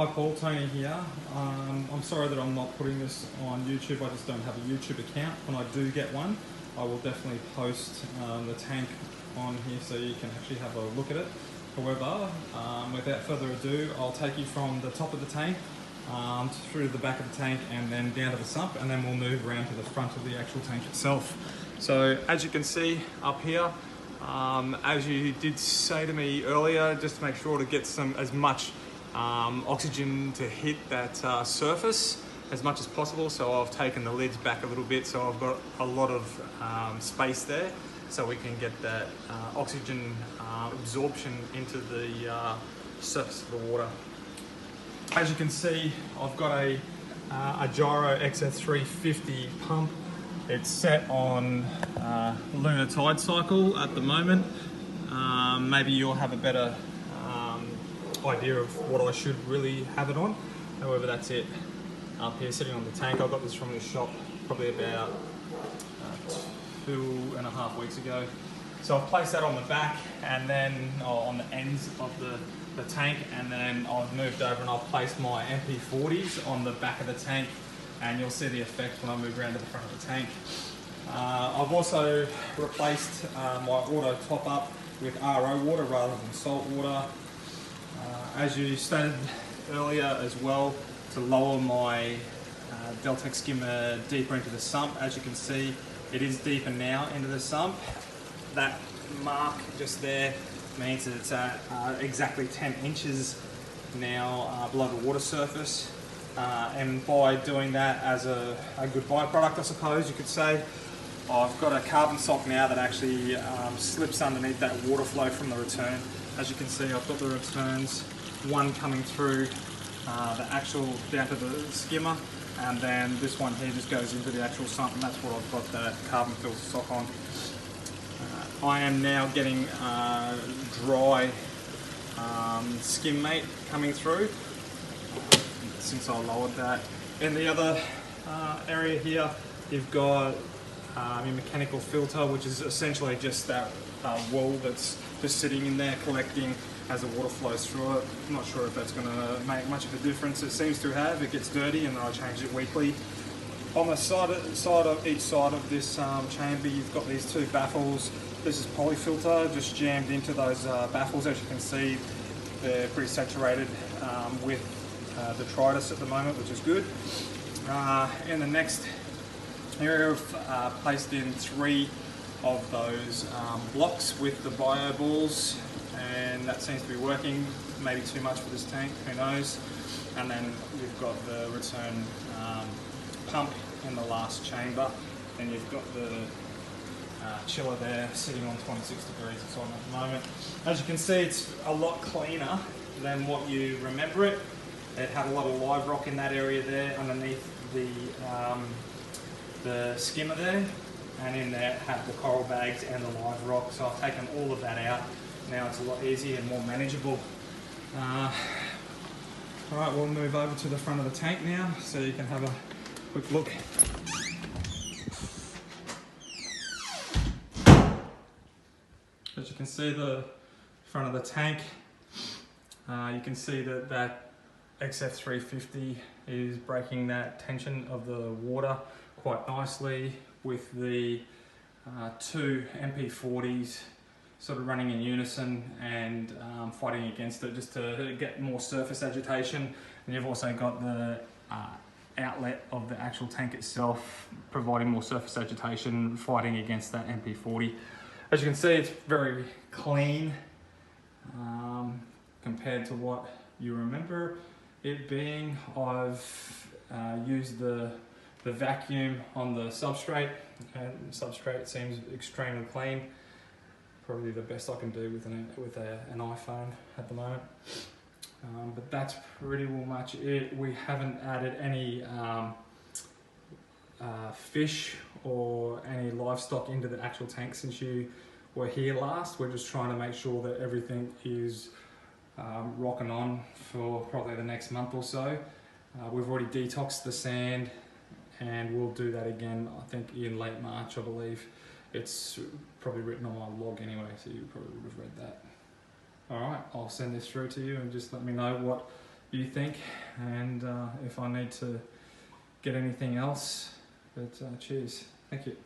Hi Paul, Tony here. I'm sorry that I'm not putting this on YouTube. I just don't have a YouTube account. When I do get one, I will definitely post the tank on here so you can actually have a look at it. However, without further ado, I'll take you from the top of the tank through the back of the tank and then down to the sump, and then we'll move around to the front of the actual tank itself. So as you can see up here, as you did say to me earlier, just to make sure to get as much oxygen to hit that surface as much as possible. So I've taken the lids back a little bit, so I've got a lot of space there, so we can get that oxygen absorption into the surface of the water. As you can see, I've got a Gyro XF350 pump. It's set on lunar tide cycle at the moment. Maybe you'll have a better idea of what I should really have it on. However, that's it up here sitting on the tank. I got this from the shop probably about 2.5 weeks ago. So I've placed that on the back and then on the ends of the tank, and then I've moved over and I've placed my MP40s on the back of the tank, and you'll see the effect when I move around to the front of the tank. I've also replaced my auto top up with RO water rather than salt water. As you stated earlier as well, to lower my Deltec skimmer deeper into the sump. As you can see, it is deeper now into the sump. That mark just there means that it's at exactly 10 inches now below the water surface. And by doing that as a good byproduct, I suppose you could say, I've got a carbon sock now that actually slips underneath that water flow from the return. As you can see, I've got the returns, one coming through the actual down to the skimmer, and then this one here just goes into the actual sump, and that's what I've got that carbon filter sock on. I am now getting dry skim mate coming through since I lowered that. In the other area here, you've got your mechanical filter, which is essentially just that wool that's just sitting in there collecting as the water flows through it. I'm not sure if that's going to make much of a difference. It seems to have. It gets dirty and then I change it weekly. On the side of each side of this chamber, you've got these two baffles. This is polyfilter just jammed into those baffles. As you can see, they're pretty saturated with detritus at the moment, which is good. In the next area, I've placed in 3 of those blocks with the bio balls, and that seems to be working. Maybe too much for this tank, who knows. And then we've got the return pump in the last chamber, and you've got the chiller there sitting on 26 degrees. It's on at the moment. As you can see, it's a lot cleaner than what you remember it. It had a lot of live rock in that area there underneath the skimmer there, and in there it had the coral bags and the live rock. So I've taken all of that out. Now it's a lot easier and more manageable. Alright, we'll move over to the front of the tank now so you can have a quick look. As you can see the front of the tank, you can see that XF350 is breaking that tension of the water quite nicely with the 2 MP40s sort of running in unison and fighting against it just to get more surface agitation. And you've also got the outlet of the actual tank itself providing more surface agitation, fighting against that MP40. As you can see, it's very clean compared to what you remember it being. I've used the vacuum on the substrate, and the substrate seems extremely clean. Probably the best I can do with an iPhone at the moment. But that's pretty much it. We haven't added any fish or any livestock into the actual tank since you were here last. We're just trying to make sure that everything is rocking on for probably the next month or so. We've already detoxed the sand, and we'll do that again, I think in late March, I believe. It's probably written on my log anyway, so you probably would have read that. Alright, I'll send this through to you and just let me know what you think, and if I need to get anything else. But cheers. Thank you.